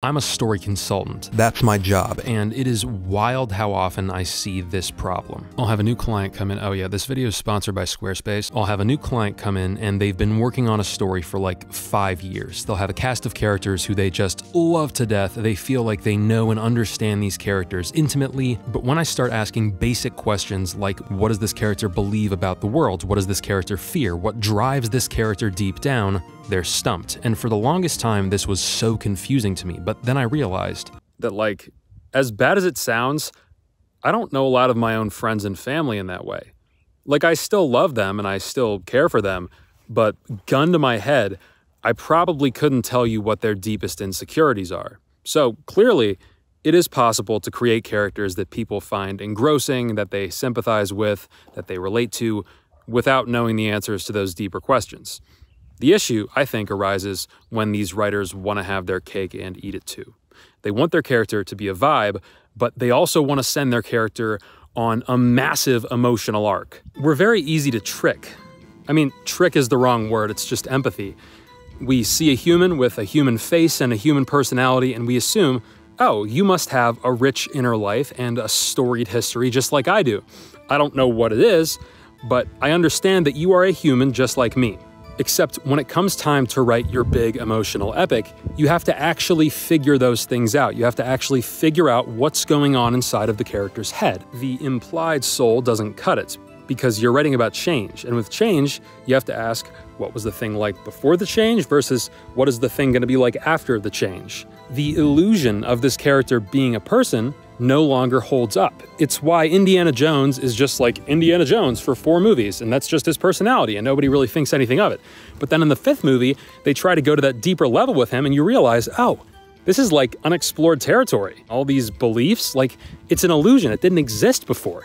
I'm a story consultant. That's my job, and it is wild how often I see this problem. I'll have a new client come in. Oh yeah, this video is sponsored by Squarespace. I'll have a new client come in and they've been working on a story for like 5 years. They'll have a cast of characters who they just love to death. They feel like they know and understand these characters intimately, but when I start asking basic questions like, what does this character believe about the world? What does this character fear? What drives this character deep down? They're stumped. And for the longest time, this was so confusing to me. But then I realized that, like, as bad as it sounds, I don't know a lot of my own friends and family in that way. Like, I still love them and I still care for them, but gun to my head, I probably couldn't tell you what their deepest insecurities are. So clearly, it is possible to create characters that people find engrossing, that they sympathize with, that they relate to, without knowing the answers to those deeper questions. The issue, I think, arises when these writers want to have their cake and eat it too. They want their character to be a vibe, but they also want to send their character on a massive emotional arc. We're very easy to trick. I mean, trick is the wrong word, it's just empathy. We see a human with a human face and a human personality, and we assume, oh, you must have a rich inner life and a storied history just like I do. I don't know what it is, but I understand that you are a human just like me. Except when it comes time to write your big emotional epic, you have to actually figure those things out. You have to actually figure out what's going on inside of the character's head. The implied soul doesn't cut it, because you're writing about change. And with change, you have to ask, what was the thing like before the change versus what is the thing going to be like after the change? The illusion of this character being a person no longer holds up. It's why Indiana Jones is just like Indiana Jones for 4 movies, and that's just his personality, and nobody really thinks anything of it. But then in the 5th movie, they try to go to that deeper level with him, and you realize, oh, this is like unexplored territory. All these beliefs, like, it's an illusion. It didn't exist before.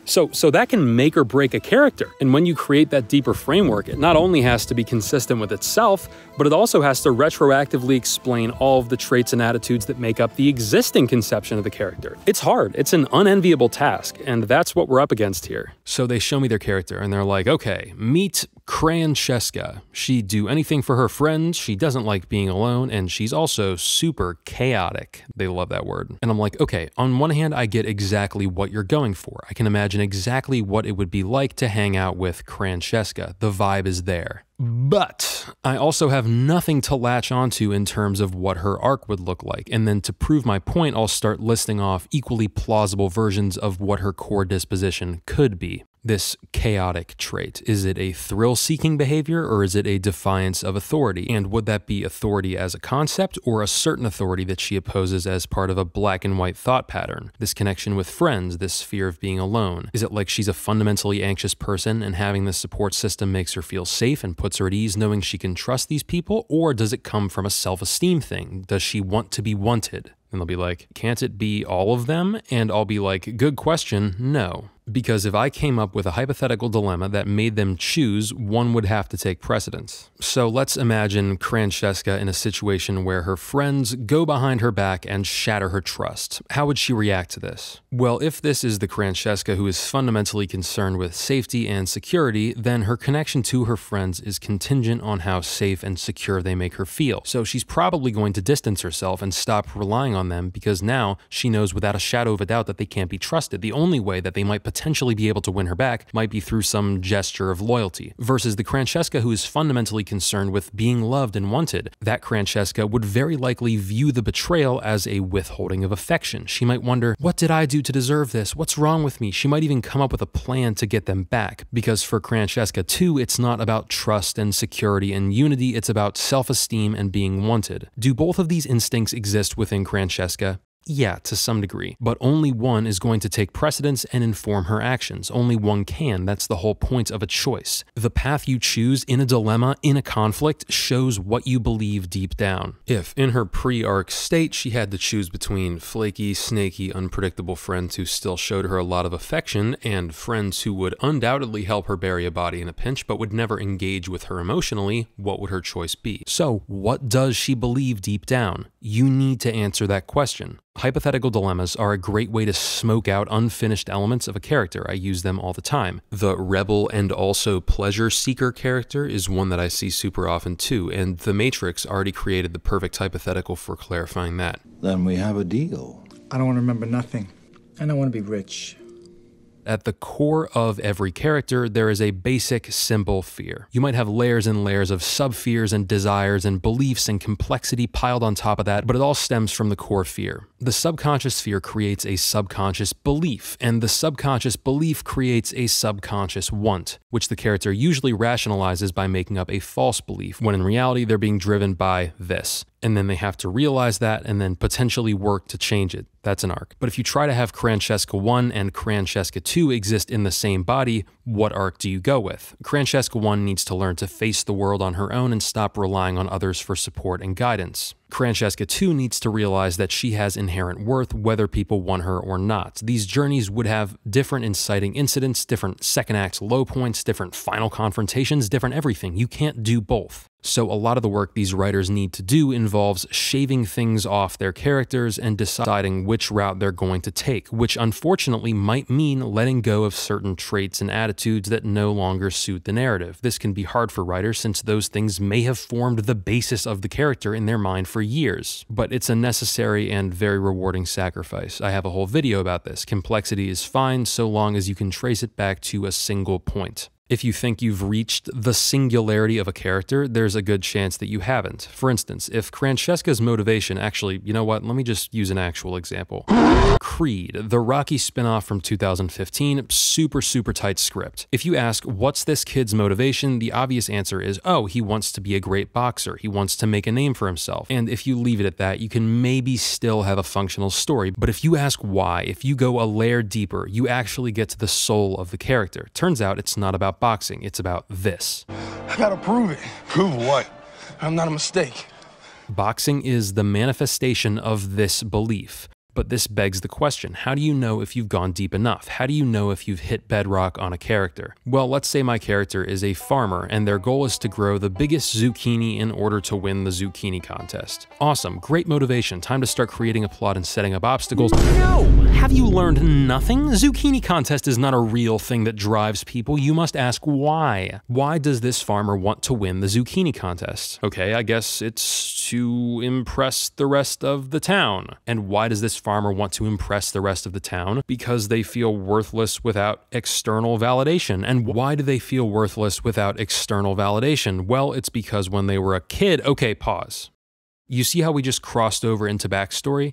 So that can make or break a character. And when you create that deeper framework, it not only has to be consistent with itself, but it also has to retroactively explain all of the traits and attitudes that make up the existing conception of the character. It's hard. It's an unenviable task, and that's what we're up against here. So they show me their character, and they're like, okay, meet Crancesca. She'd do anything for her friends, she doesn't like being alone, and she's also super chaotic. They love that word. And I'm like, okay, on one hand, I get exactly what you're going for. I can imagine exactly what it would be like to hang out with Crancesca. The vibe is there. But I also have nothing to latch onto in terms of what her arc would look like. And then to prove my point, I'll start listing off equally plausible versions of what her core disposition could be. This chaotic trait. Is it a thrill-seeking behavior, or is it a defiance of authority? And would that be authority as a concept, or a certain authority that she opposes as part of a black and white thought pattern? This connection with friends, this fear of being alone. Is it like she's a fundamentally anxious person, and having this support system makes her feel safe and puts her at ease knowing she can trust these people? Or does it come from a self-esteem thing? Does she want to be wanted? And they'll be like, can't it be all of them? And I'll be like, good question, no. Because if I came up with a hypothetical dilemma that made them choose, one would have to take precedence. So let's imagine Crancesca in a situation where her friends go behind her back and shatter her trust. How would she react to this? Well, if this is the Crancesca who is fundamentally concerned with safety and security, then her connection to her friends is contingent on how safe and secure they make her feel. So she's probably going to distance herself and stop relying on them, because now she knows without a shadow of a doubt that they can't be trusted. The only way that they might potentially be able to win her back might be through some gesture of loyalty. Versus the Crancesca who is fundamentally concerned with being loved and wanted. That Crancesca would very likely view the betrayal as a withholding of affection. She might wonder, what did I do to deserve this? What's wrong with me? She might even come up with a plan to get them back. Because for Crancesca too, it's not about trust and security and unity, it's about self-esteem and being wanted. Do both of these instincts exist within Crancesca? Yeah, to some degree, but only one is going to take precedence and inform her actions. Only one can. That's the whole point of a choice. The path you choose in a dilemma, in a conflict, shows what you believe deep down. If, in her pre-arc state, she had to choose between flaky, snaky, unpredictable friends who still showed her a lot of affection, and friends who would undoubtedly help her bury a body in a pinch but would never engage with her emotionally, what would her choice be? So, what does she believe deep down? You need to answer that question. Hypothetical dilemmas are a great way to smoke out unfinished elements of a character. I use them all the time. The rebel and also pleasure seeker character is one that I see super often too, and The Matrix already created the perfect hypothetical for clarifying that. Then we have a deal. I don't want to remember nothing. I don't want to be rich. At the core of every character, there is a basic, simple fear. You might have layers and layers of sub-fears and desires and beliefs and complexity piled on top of that, but it all stems from the core fear. The subconscious fear creates a subconscious belief, and the subconscious belief creates a subconscious want, which the character usually rationalizes by making up a false belief, when in reality they're being driven by this. And then they have to realize that and then potentially work to change it. That's an arc. But if you try to have Crancesca 1 and Crancesca 2 exist in the same body, what arc do you go with? Crancesca 1 needs to learn to face the world on her own and stop relying on others for support and guidance. Crancesca 2 needs to realize that she has inherent worth whether people want her or not. These journeys would have different inciting incidents, different second act low points, different final confrontations, different everything. You can't do both. So a lot of the work these writers need to do involves shaving things off their characters and deciding which route they're going to take, which unfortunately might mean letting go of certain traits and attitudes that no longer suit the narrative. This can be hard for writers since those things may have formed the basis of the character in their mind for years, but it's a necessary and very rewarding sacrifice. I have a whole video about this. Complexity is fine so long as you can trace it back to a single point. If you think you've reached the singularity of a character, there's a good chance that you haven't. For instance, if Crancesca's motivation, actually, you know what, let me just use an actual example. Creed, the Rocky spinoff from 2015, super tight script. If you ask, what's this kid's motivation, the obvious answer is, oh, he wants to be a great boxer, he wants to make a name for himself. And if you leave it at that, you can maybe still have a functional story. But if you ask why, if you go a layer deeper, you actually get to the soul of the character. Turns out it's not about boxing, it's about this. I gotta prove it. Prove what? I'm not a mistake. Boxing is the manifestation of this belief. But this begs the question, how do you know if you've gone deep enough? How do you know if you've hit bedrock on a character? Well, let's say my character is a farmer and their goal is to grow the biggest zucchini in order to win the zucchini contest. Awesome, great motivation, time to start creating a plot and setting up obstacles. No! Have you learned nothing? Zucchini contest is not a real thing that drives people. You must ask why. Why does this farmer want to win the zucchini contest? Okay, I guess it's to impress the rest of the town. And why does this farmer want to impress the rest of the town? Because they feel worthless without external validation. And why do they feel worthless without external validation? Well, it's because when they were a kid, okay, pause. You see how we just crossed over into backstory?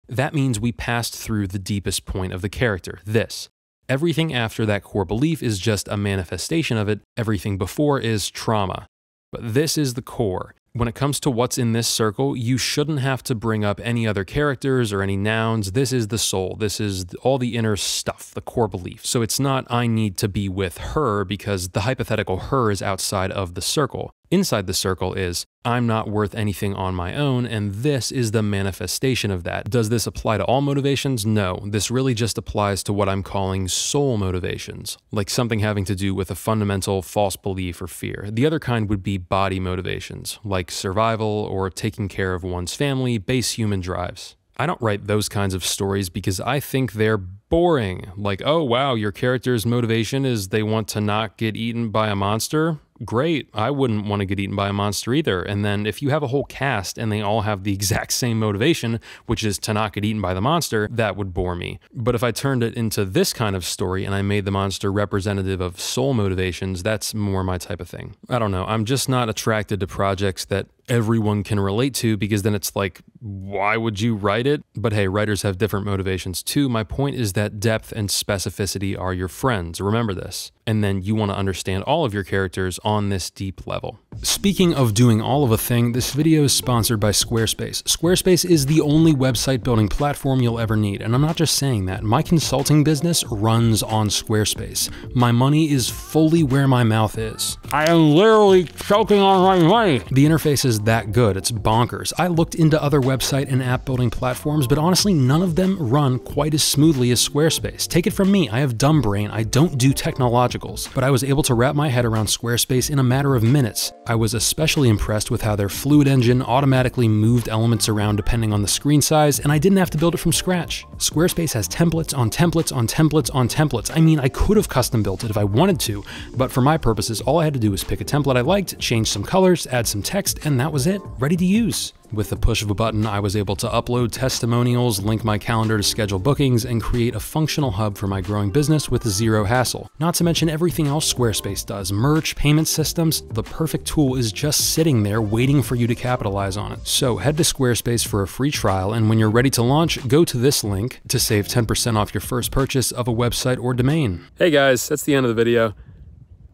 That means we passed through the deepest point of the character, this. Everything after that core belief is just a manifestation of it. Everything before is trauma. But this is the core. When it comes to what's in this circle, you shouldn't have to bring up any other characters or any nouns. This is the soul. This is all the inner stuff, the core belief. So it's not, I need to be with her, because the hypothetical her is outside of the circle. Inside the circle is, I'm not worth anything on my own, and this is the manifestation of that. Does this apply to all motivations? No. This really just applies to what I'm calling soul motivations, like something having to do with a fundamental false belief or fear. The other kind would be body motivations, like survival or taking care of one's family, base human drives. I don't write those kinds of stories because I think they're boring. Like, oh wow, your character's motivation is they want to not get eaten by a monster? Great, I wouldn't want to get eaten by a monster either. And then if you have a whole cast and they all have the exact same motivation, which is to not get eaten by the monster, that would bore me. But if I turned it into this kind of story and I made the monster representative of soul motivations, that's more my type of thing. I don't know, I'm just not attracted to projects that everyone can relate to, because then it's like, why would you write it? But hey, writers have different motivations too. My point is that depth and specificity are your friends. Remember this. And then you want to understand all of your characters on this deep level. Speaking of doing all of a thing, this video is sponsored by Squarespace. Squarespace is the only website building platform you'll ever need. And I'm not just saying that. My consulting business runs on Squarespace. My money is fully where my mouth is. I am literally choking on my money. The interface is that good. It's bonkers. I looked into other website and app building platforms, but honestly, none of them run quite as smoothly as Squarespace. Take it from me. I have dumb brain. I don't do technologicals, but I was able to wrap my head around Squarespace in a matter of minutes. I was especially impressed with how their Fluid engine automatically moved elements around depending on the screen size, and I didn't have to build it from scratch. Squarespace has templates on templates on templates on templates. I mean, I could have custom built it if I wanted to, but for my purposes, all I had to do was pick a template I liked, change some colors, add some text, and that was it, ready to use. With the push of a button, I was able to upload testimonials, link my calendar to schedule bookings, and create a functional hub for my growing business with zero hassle. Not to mention everything else Squarespace does, merch, payment systems. The perfect tool is just sitting there waiting for you to capitalize on it. So head to Squarespace for a free trial, and when you're ready to launch, go to this link to save 10% off your first purchase of a website or domain. Hey guys, that's the end of the video.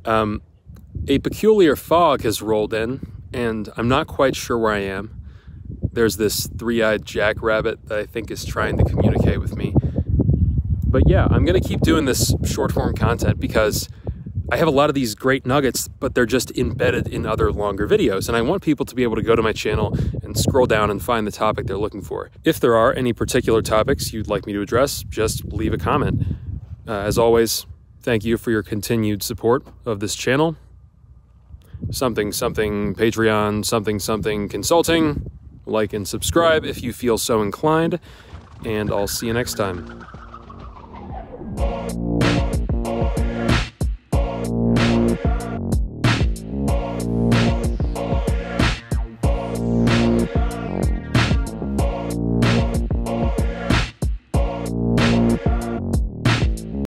A peculiar fog has rolled in, and I'm not quite sure where I am. There's this three-eyed jackrabbit that I think is trying to communicate with me. But yeah, I'm gonna keep doing this short-form content because I have a lot of these great nuggets, but they're just embedded in other longer videos, and I want people to be able to go to my channel and scroll down and find the topic they're looking for. If there are any particular topics you'd like me to address, just leave a comment. As always, thank you for your continued support of this channel. Something Patreon, something consulting. Like and subscribe if you feel so inclined, and I'll see you next time.